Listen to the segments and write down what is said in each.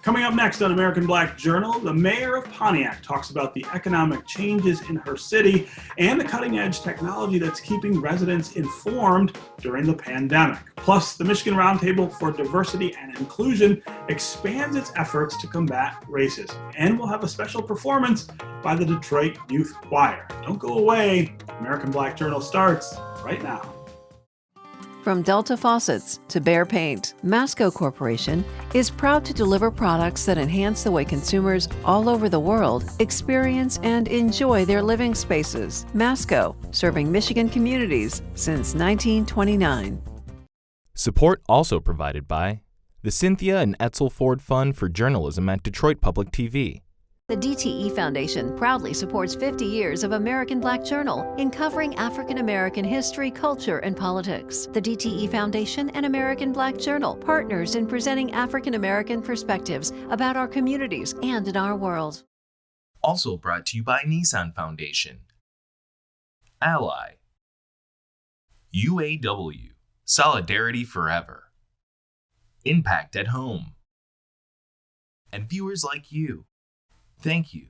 Coming up next on American Black Journal, the mayor of Pontiac talks about the economic changes in her city and the cutting-edge technology that's keeping residents informed during the pandemic. Plus, the Michigan Roundtable for Diversity and Inclusion expands its efforts to combat racism. And we'll have a special performance by the Detroit Youth Choir. Don't go away. American Black Journal starts right now. From Delta Faucets to Behr Paint, Masco Corporation is proud to deliver products that enhance the way consumers all over the world experience and enjoy their living spaces. Masco, serving Michigan communities since 1929. Support also provided by the Cynthia and Etzel Ford Fund for Journalism at Detroit Public TV. The DTE Foundation proudly supports 50 years of American Black Journal in covering African American history, culture, and politics. The DTE Foundation and American Black Journal, partners in presenting African American perspectives about our communities and in our world. Also brought to you by Nissan Foundation, Ally, UAW, Solidarity Forever, Impact at Home, and viewers like you. Thank you.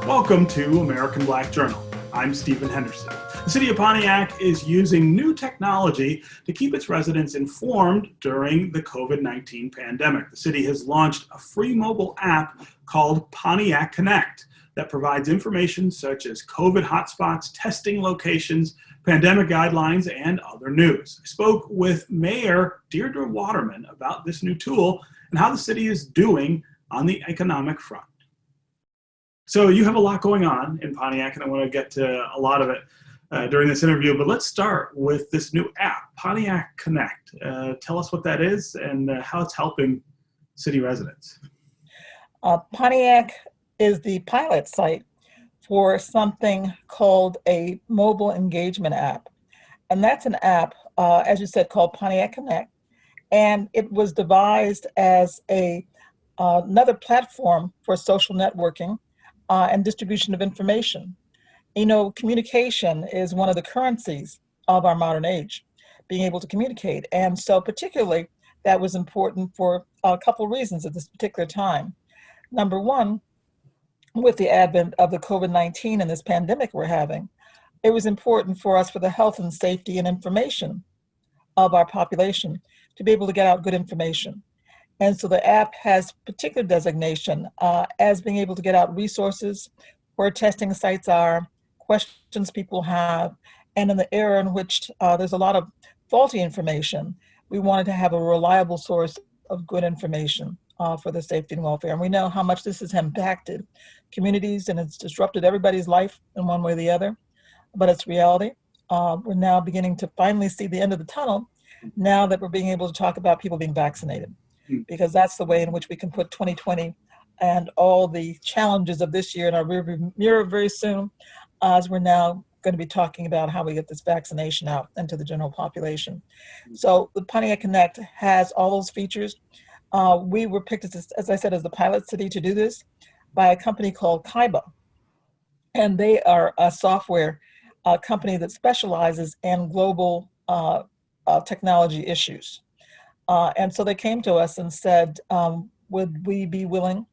Welcome to American Black Journal. I'm Stephen Henderson. The city of Pontiac is using new technology to keep its residents informed during the COVID-19 pandemic. The city has launched a free mobile app called Pontiac Connect that provides information such as COVID hotspots, testing locations, pandemic guidelines, and other news. I spoke with Mayor Deirdre Waterman about this new tool and how the city is doing on the economic front. So you have a lot going on in Pontiac, and I want to get to a lot of it during this interview, but let's start with this new app, Pontiac Connect. Tell us what that is and how it's helping city residents. Pontiac is the pilot site for something called a mobile engagement app. And that's an app, as you said, called Pontiac Connect. And it was devised as another platform for social networking and distribution of information. You know, communication is one of the currencies of our modern age, being able to communicate. And so particularly that was important for a couple of reasons at this particular time. Number one, with the advent of the COVID-19 and this pandemic we're having, it was important for us for the health and safety and information of our population to be able to get out good information. And so the app has particular designation as being able to get out resources, where testing sites are, questions people have, and in the era in which there's a lot of faulty information, we wanted to have a reliable source of good information for the safety and welfare. And we know how much this has impacted communities and it's disrupted everybody's life in one way or the other, but it's reality. We're now beginning to finally see the end of the tunnel now that we're being able to talk about people being vaccinated. Because that's the way in which we can put 2020 and all the challenges of this year in our rearview mirror very soon, as we're now going to be talking about how we get this vaccination out into the general population. So the Pontiac Connect has all those features. We were picked, as I said, as the pilot city to do this by a company called Kaiba. And they are a software company that specializes in global technology issues. And so they came to us and said, would we be willing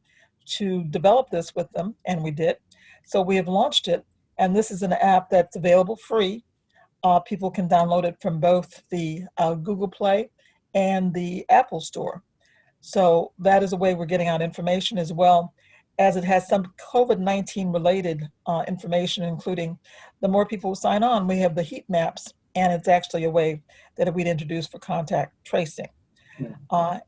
to develop this with them? And we did. So we have launched it. And this is an app that's available free. People can download it from both the Google Play and the Apple Store. So that is a way we're getting out information, as well as it has some COVID-19 related information, including the more people who sign on, we have the heat maps. And it's actually a way that we'd introduce for contact tracing.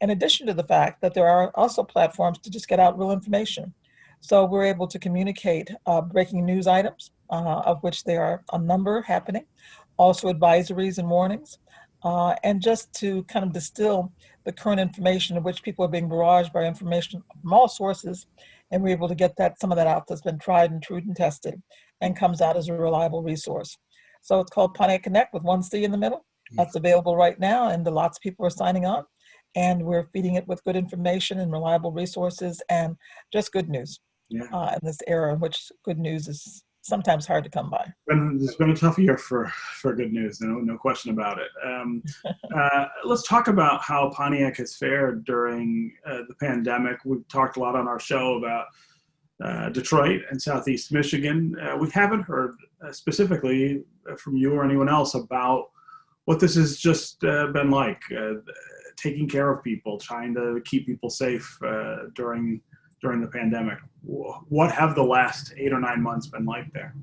In addition to the fact that there are also platforms to just get out real information. So we're able to communicate breaking news items, of which there are a number happening, also advisories and warnings, and just to kind of distill the current information in which people are being barraged by information from all sources and we're able to get some of that out that's been tried and true and tested and comes out as a reliable resource. So it's called Pontiac Connect with one C in the middle. That's available right now, and lots of people are signing on, and we're feeding it with good information and reliable resources and just good news in this era in which good news is sometimes hard to come by. It's been a tough year for good news, no question about it. Let's talk about how Pontiac has fared during the pandemic. We've talked a lot on our show about Detroit and Southeast Michigan. We haven't heard specifically from you or anyone else about what this has just been like, taking care of people, trying to keep people safe during the pandemic. What have the last 8 or 9 months been like there?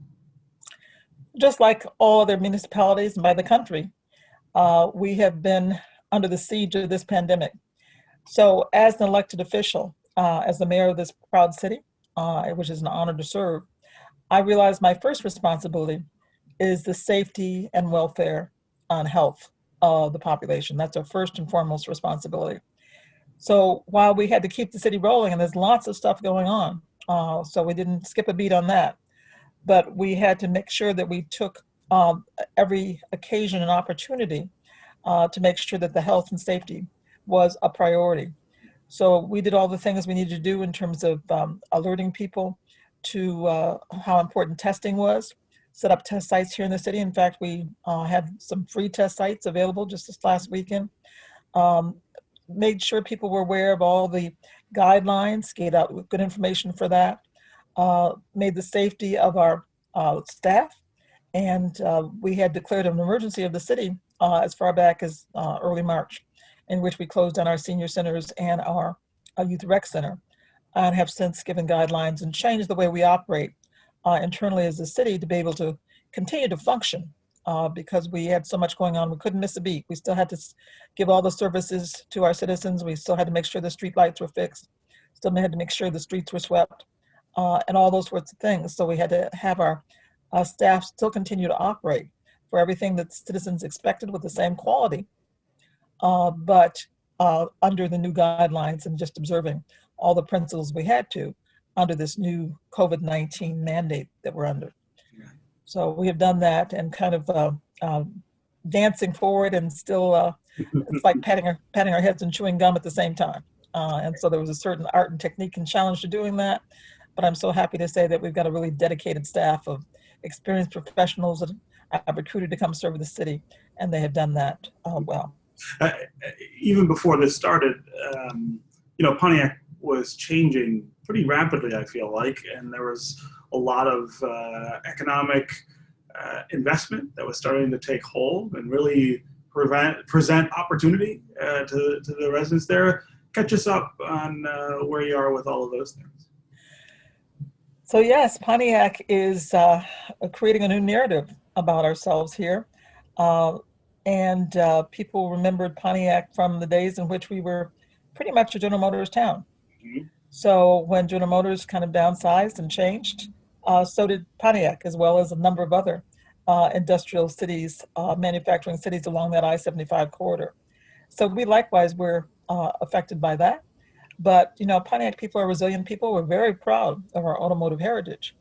Just like all other municipalities by the country, we have been under the siege of this pandemic. So as an elected official, as the mayor of this proud city, which is an honor to serve, I realized my first responsibility is the safety and welfare and health of the population. That's our first and foremost responsibility. So while we had to keep the city rolling, and there's lots of stuff going on, so we didn't skip a beat on that, but we had to make sure that we took every occasion and opportunity to make sure that the health and safety was a priority. So we did all the things we needed to do in terms of alerting people to how important testing was, set up test sites here in the city. In fact, we had some free test sites available just this last weekend. Made sure people were aware of all the guidelines, gave out good information for that, made the safety of our staff, and we had declared an emergency of the city as far back as early March, in which we closed down our senior centers and our youth rec center, and have since given guidelines and changed the way we operate internally as a city to be able to continue to function. Because we had so much going on, we couldn't miss a beat. We still had to give all the services to our citizens. We still had to make sure the street lights were fixed. Still had to make sure the streets were swept, and all those sorts of things. So we had to have our staff still continue to operate for everything that citizens expected with the same quality, but under the new guidelines and just observing all the principles we had to under this new COVID-19 mandate that we're under. So we have done that and kind of dancing forward and still, it's like patting our heads and chewing gum at the same time. And so there was a certain art and technique and challenge to doing that. But I'm so happy to say that we've got a really dedicated staff of experienced professionals that I've recruited to come serve the city, and they have done that well. Even before this started, Pontiac was changing pretty rapidly, I feel like, and there was a lot of economic investment that was starting to take hold and really present opportunity to the residents there. Catch us up on where you are with all of those things. So yes, Pontiac is creating a new narrative about ourselves here. And people remembered Pontiac from the days in which we were pretty much a General Motors town. Mm-hmm. So when General Motors kind of downsized and changed, so did Pontiac, as well as a number of other industrial cities, manufacturing cities along that I-75 corridor. So we likewise were affected by that. But, Pontiac people are resilient people. We're very proud of our automotive heritage.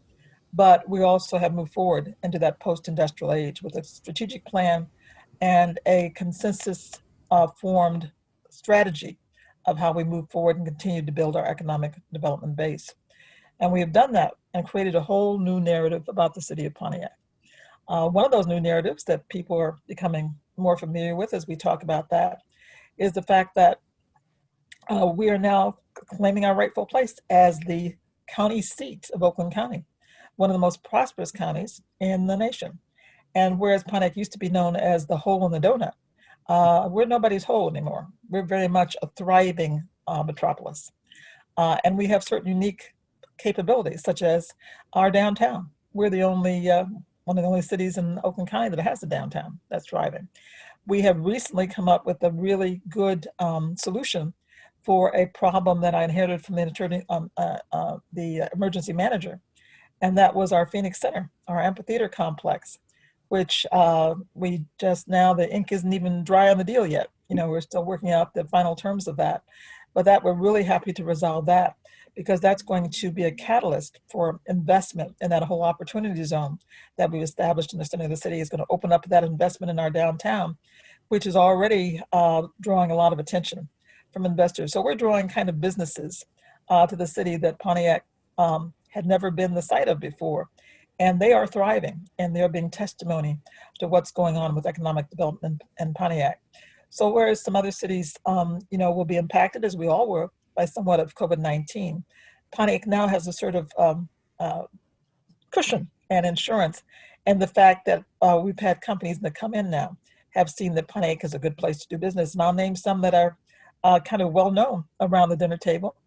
But we also have moved forward into that post-industrial age with a strategic plan and a consensus formed strategy of how we move forward and continue to build our economic development base. And we have done that and created a whole new narrative about the city of Pontiac. One of those new narratives that people are becoming more familiar with as we talk about that is the fact that we are now claiming our rightful place as the county seat of Oakland County, one of the most prosperous counties in the nation. And whereas Pontiac used to be known as the hole in the donut, we're nobody's hole anymore. We're very much a thriving metropolis. And we have certain unique capabilities, such as our downtown. We're the only one of the only cities in Oakland County that has a downtown that's thriving. We have recently come up with a really good solution for a problem that I inherited from the emergency manager, and that was our Phoenix Center, our amphitheater complex, which we just now, the ink isn't even dry on the deal yet. We're still working out the final terms of that, but that we're really happy to resolve that because that's going to be a catalyst for investment in that whole opportunity zone that we've established in the center of the city. Is going to open up that investment in our downtown, which is already drawing a lot of attention from investors. So we're drawing kind of businesses to the city that Pontiac had never been the site of before. And they are thriving, and they're being testimony to what's going on with economic development in Pontiac. So whereas some other cities, will be impacted, as we all were, by somewhat of COVID-19, Pontiac now has a sort of cushion and insurance. And the fact that we've had companies that come in now have seen that Pontiac is a good place to do business. And I'll name some that are kind of well known around the dinner table.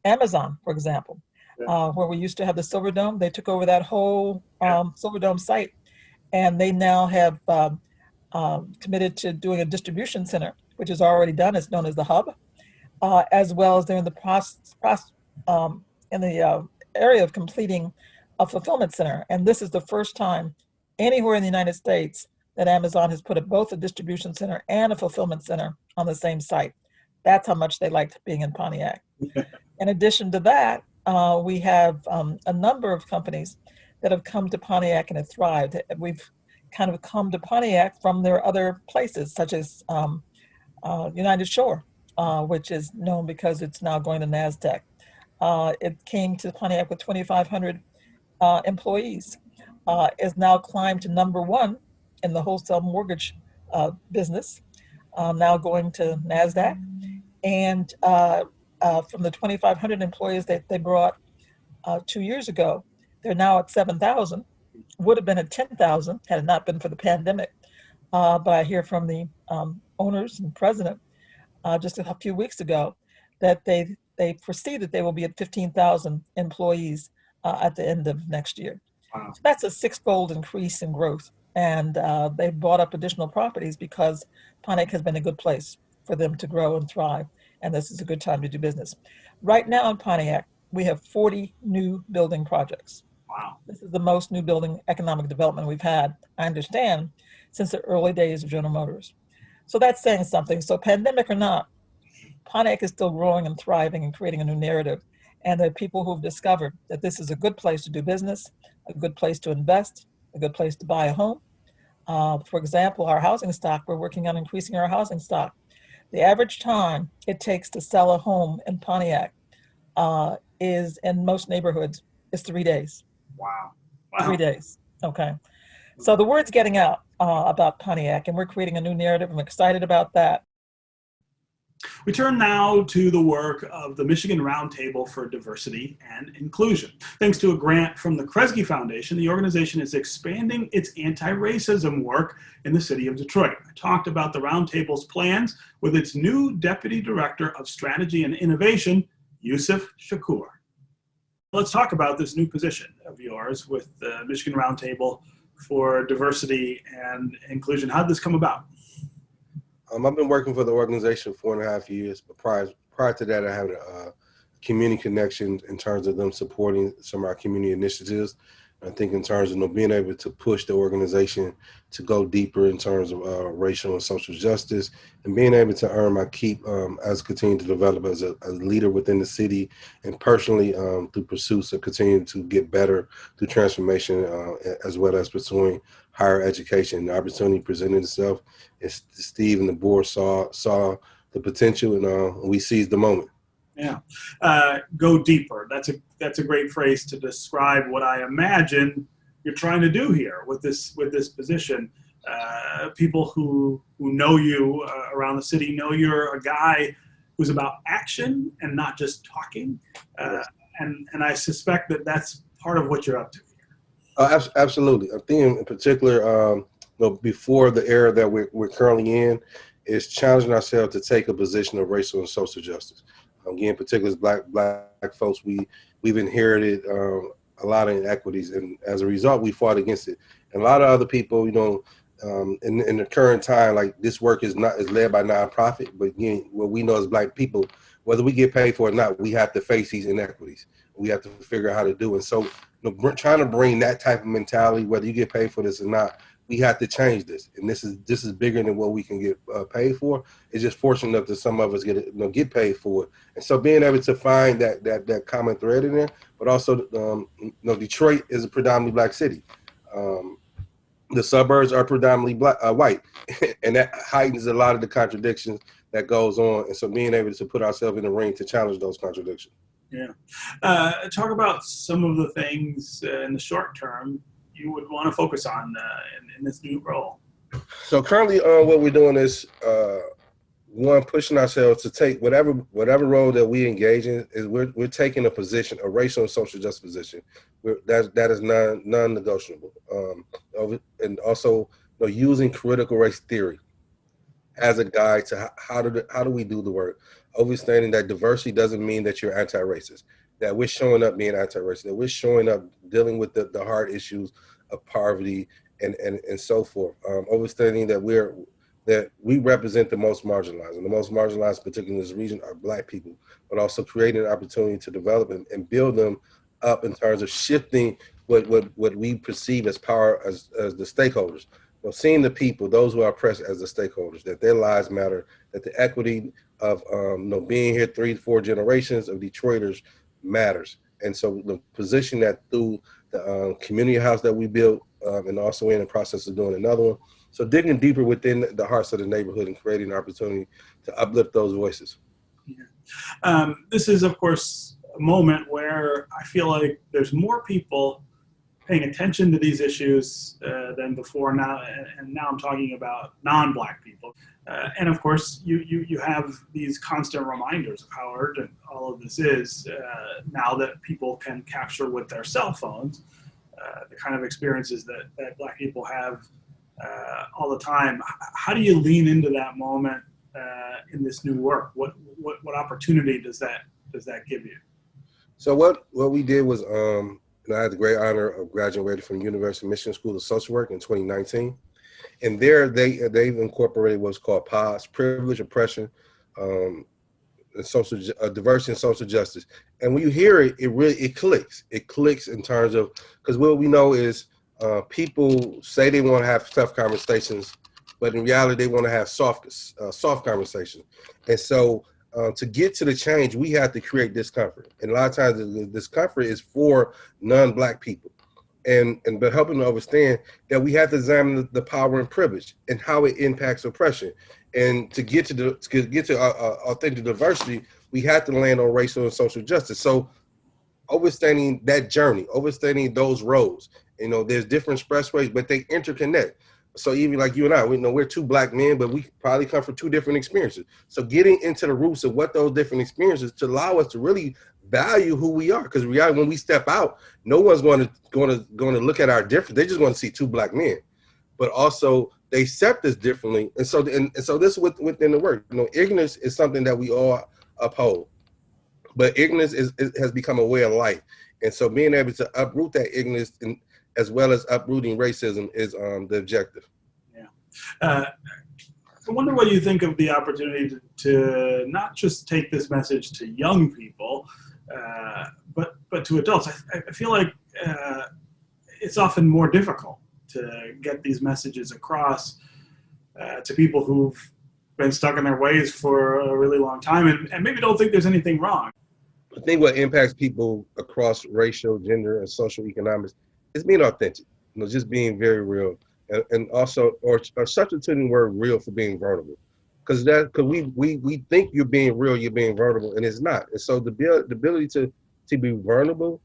Amazon, for example. Where we used to have the Silverdome, they took over that whole Silverdome site, and they now have committed to doing a distribution center, which is already done. It's known as the Hub, as well as they're in the area of completing a fulfillment center. And this is the first time anywhere in the United States that Amazon has put both a distribution center and a fulfillment center on the same site. That's how much they liked being in Pontiac. In addition to that, we have a number of companies that have come to Pontiac and have thrived. We've kind of come to Pontiac from their other places, such as United Shore, which is known because it's now going to NASDAQ. It came to Pontiac with 2,500 employees, is now climbed to #1 in the wholesale mortgage business, now going to NASDAQ. And from the 2,500 employees that they brought 2 years ago, they're now at 7,000. Would have been at 10,000 had it not been for the pandemic. But I hear from the owners and president just a few weeks ago that they foresee that they will be at 15,000 employees at the end of next year. Wow. So that's a 6-fold increase in growth. And they bought up additional properties because Pontiac has been a good place for them to grow and thrive. And this is a good time to do business. Right now in Pontiac, we have 40 new building projects. Wow. This is the most new building economic development we've had, I understand, since the early days of General Motors. So that's saying something. So pandemic or not, Pontiac is still growing and thriving and creating a new narrative. And there are people who've discovered that this is a good place to do business, a good place to invest, a good place to buy a home. For example, our housing stock, we're working on increasing our housing stock. The average time it takes to sell a home in Pontiac is, in most neighborhoods, is 3 days. Wow. 3 days. Okay. So the word's getting out about Pontiac, and we're creating a new narrative. I'm excited about that. We turn now to the work of the Michigan Roundtable for Diversity and Inclusion. Thanks to a grant from the Kresge Foundation, the organization is expanding its anti-racism work in the city of Detroit. I talked about the Roundtable's plans with its new Deputy Director of Strategy and Innovation, Yusuf Shakur. Let's talk about this new position of yours with the Michigan Roundtable for Diversity and Inclusion. How did this come about? I've been working for the organization 4.5 years, but prior to that, I had a community connection in terms of them supporting some of our community initiatives. I think in terms of being able to push the organization to go deeper in terms of racial and social justice, and being able to earn my keep as I continue to develop as a leader within the city, and personally through pursuits of continuing to get better through transformation, as well as pursuing higher education. The opportunity presented itself, and Steve and the board saw the potential, and we seized the moment. Yeah, go deeper. That's a great phrase to describe what I imagine you're trying to do here with this position. People who know you around the city know you're a guy who's about action and not just talking. And I suspect that that's part of what you're up to here. Absolutely. I think in particular, before the era that we're currently in, is challenging ourselves to take a position of racial and social justice. Again, particularly as black folks, we've inherited a lot of inequities, and as a result, we fought against it. And a lot of other people, in the current time, like this work is led by nonprofit, but again, what we know as black people, whether we get paid for it or not, we have to face these inequities. We have to figure out how to do it. So, trying to bring that type of mentality, whether you get paid for this or not, we have to change this, and this is bigger than what we can get paid for. It's just fortunate enough that some of us get paid for it, and so being able to find that common thread in there, but also Detroit is a predominantly black city. The suburbs are predominantly white, and that heightens a lot of the contradictions that goes on. And so being able to put ourselves in the ring to challenge those contradictions. Yeah. Talk about some of the things in the short term you would want to focus on in this new role. So currently what we're doing is one, pushing ourselves to take whatever role that we engage in, is we're taking a position, a racial and social justice position. That is non-negotiable. And also using critical race theory as a guide to how do we do the work, understanding that diversity doesn't mean that you're anti-racist, that we're showing up being anti-racist, that we're showing up dealing with the hard issues of poverty and so forth. Understanding that we represent the most marginalized, and the most marginalized, particularly in this region, are black people, but also creating an opportunity to develop and build them up in terms of shifting what we perceive as power as the stakeholders. Seeing the people, those who are oppressed, as the stakeholders, that their lives matter, that the equity of being here 3-4 generations of Detroiters matters. And so the position that through the community house that we built, and also in the process of doing another one. So digging deeper within the hearts of the neighborhood and creating an opportunity to uplift those voices. Yeah. This is, of course, a moment where I feel like there's more people paying attention to these issues than before now, and now I'm talking about non-Black people. And of course, you have these constant reminders of how urgent all of this is now that people can capture with their cell phones the kind of experiences that Black people have all the time. How do you lean into that moment in this new work? What opportunity does that give you? So what we did was, I had the great honor of graduating from the University of Michigan School of Social Work in 2019. And there they've incorporated what's called PODS, privilege, oppression, diversity and social justice. And when you hear it, it clicks. It clicks in terms of, because what we know is people say they want to have tough conversations, but in reality, they want to have soft conversations. And so to get to the change, we have to create discomfort. And a lot of times the discomfort is for non-Black people. But helping to understand that we have to examine the power and privilege and how it impacts oppression. And to get to authentic diversity, we have to land on racial and social justice. So understanding that journey, understanding those roads, there's different expressways, but they interconnect. So even like you and I, we know we're two Black men, but we probably come from two different experiences. So getting into the roots of what those different experiences to allow us to really value who we are, because when we step out, no one's going to look at our difference. They just want to see two Black men, but also they accept us differently. And so this within the work. Ignorance is something that we all uphold, but ignorance has become a way of life. And so being able to uproot that ignorance as well as uprooting racism is the objective. Yeah. I wonder what you think of the opportunity to not just take this message to young people, but to adults. I feel like it's often more difficult to get these messages across to people who've been stuck in their ways for a really long time and maybe don't think there's anything wrong. I think what impacts people across racial, gender, and social economics is being authentic, just being very real, and also or substituting the word real for being vulnerable, because we think you're being real, you're being vulnerable, and it's not. And so the ability to be vulnerable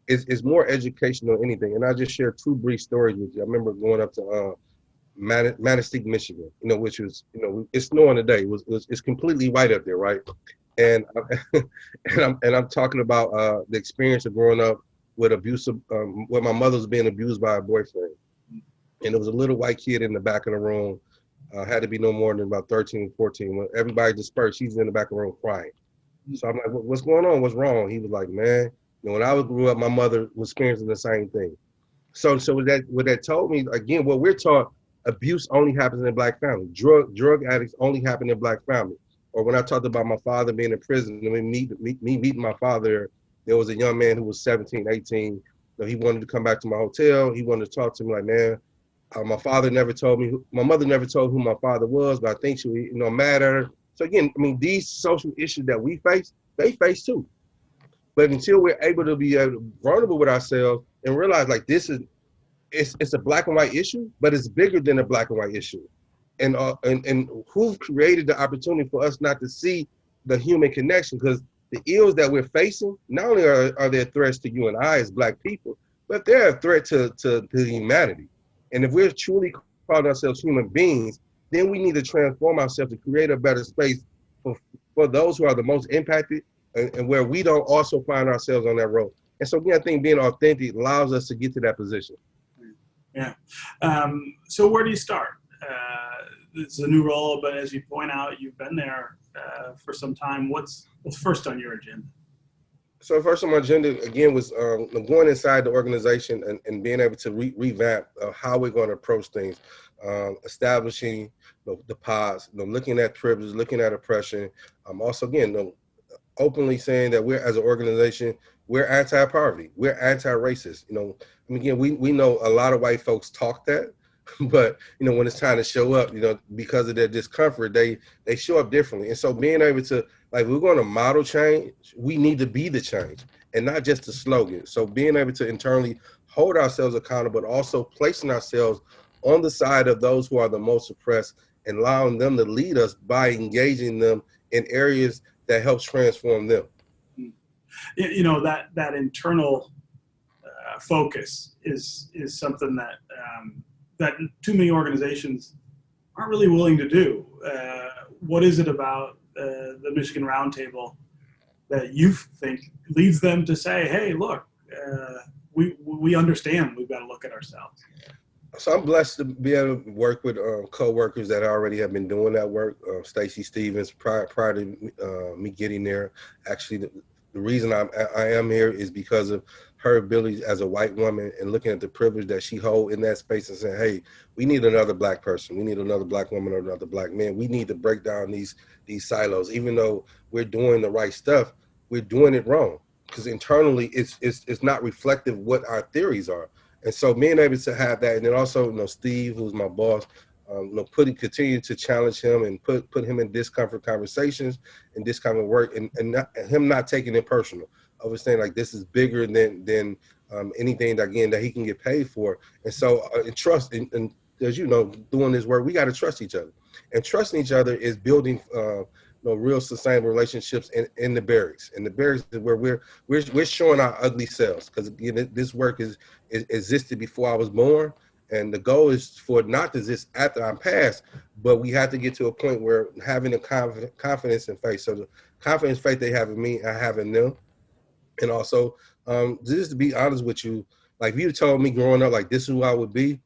is more educational than anything. And I'll just share two brief stories with you. I remember going up to Pontiac, Michigan, which was, it's snowing today. It's completely white up there, right? And I'm talking about the experience of growing up with abusive, where my mother was being abused by a boyfriend. And there was a little white kid in the back of the room, had to be no more than about 13, 14. When everybody dispersed, she's in the back of the room crying. So I'm like, what's going on? What's wrong? He was like, man, when I grew up, my mother was experiencing the same thing. So what that told me, again, what we're taught, abuse only happens in Black families. Drug addicts only happen in Black families. Or when I talked about my father being in prison, and me meeting my father, there was a young man who was 17, 18. He wanted to come back to my hotel. He wanted to talk to me like, man, My father never told me, my mother never told who my father was, but I think she, mad at her. So again, I mean, these social issues that we face, they face too. But until we're able to be vulnerable with ourselves and realize like it's a black and white issue, but it's bigger than a black and white issue. And who created the opportunity for us not to see the human connection? Because the ills that we're facing, not only are there threats to you and I as black people, but they're a threat to humanity. And if we're truly calling ourselves human beings, then we need to transform ourselves to create a better space for, for those who are the most impacted, and where we don't also find ourselves on that road. And so again, I think being authentic allows us to get to that position. Yeah. So where do you start? It's a new role, but as you point out, you've been there for some time. What's first on your agenda? So first on my agenda, again, was going inside the organization and being able to revamp how we're going to approach things, establishing the pods, looking at privilege, looking at oppression. Also, again, openly saying that we're, as an organization, we're anti-poverty, we're anti-racist. Again, we know a lot of white folks talk that, but when it's time to show up, because of their discomfort, they show up differently. And so being able to, like, we're going to model change, we need to be the change and not just the slogan. So being able to internally hold ourselves accountable, but also placing ourselves on the side of those who are the most oppressed and allowing them to lead us by engaging them in areas that helps transform them. That internal focus is something that that too many organizations aren't really willing to do. What is it about the Michigan Roundtable that you think leads them to say, "Hey, look, we understand. We've got to look at ourselves." So I'm blessed to be able to work with co-workers that already have been doing that work. Stacey Stevens, prior to me getting there, actually the reason I am here is because of her ability as a white woman and looking at the privilege that she holds in that space and saying, hey, we need another black person. We need another black woman or another black man. We need to break down these silos. Even though we're doing the right stuff, we're doing it wrong because internally it's not reflective of what our theories are. And so being able to have that, and then also, Steve, who's my boss, continue to challenge him and put him in discomfort conversations and discomfort work, and him not taking it personal. Understanding like this is bigger than anything that, again, that he can get paid for. And so and trust, and as you know, doing this work, we got to trust each other. And trusting each other is building real sustainable relationships in the barracks. And the barracks is where we're showing our ugly selves, because again, this work existed before I was born. And the goal is for it not to exist after I'm passed, but we have to get to a point where having the confidence and faith. So the confidence, faith they have in me, I have in them. And also, just to be honest with you, like if you told me growing up, like this is who I would be,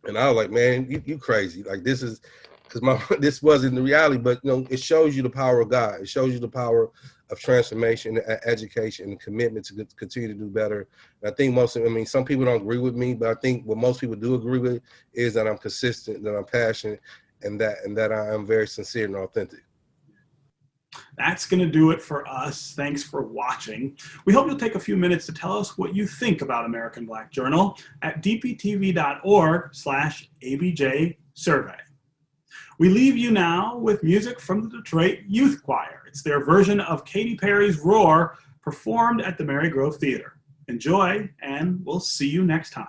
and I was like, man, you crazy. Like this is, because this wasn't the reality, but it shows you the power of God. It shows you the power of transformation, education, and commitment to continue to do better. And I think some people don't agree with me, but I think what most people do agree with is that I'm consistent, that I'm passionate, and that I am very sincere and authentic. That's going to do it for us. Thanks for watching. We hope you'll take a few minutes to tell us what you think about American Black Journal at dptv.org/ABJ survey. We leave you now with music from the Detroit Youth Choir. It's their version of Katy Perry's Roar, performed at the Marygrove Theater. Enjoy, and we'll see you next time.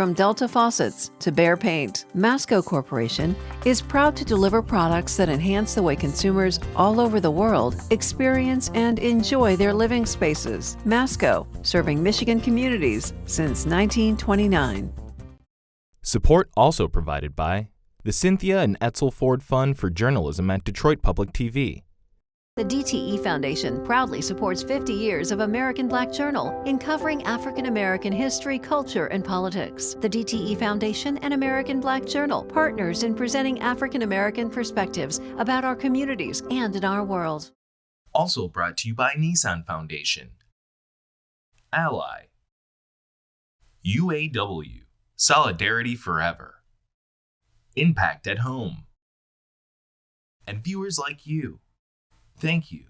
From Delta faucets to Behr paint, Masco Corporation is proud to deliver products that enhance the way consumers all over the world experience and enjoy their living spaces. Masco, serving Michigan communities since 1929. Support also provided by the Cynthia and Etzel Ford Fund for Journalism at Detroit Public TV. The DTE Foundation proudly supports 50 years of American Black Journal in covering African American history, culture, and politics. The DTE Foundation and American Black Journal partners in presenting African American perspectives about our communities and in our world. Also brought to you by Nissan Foundation, Ally, UAW, Solidarity Forever, Impact at Home, and viewers like you. Thank you.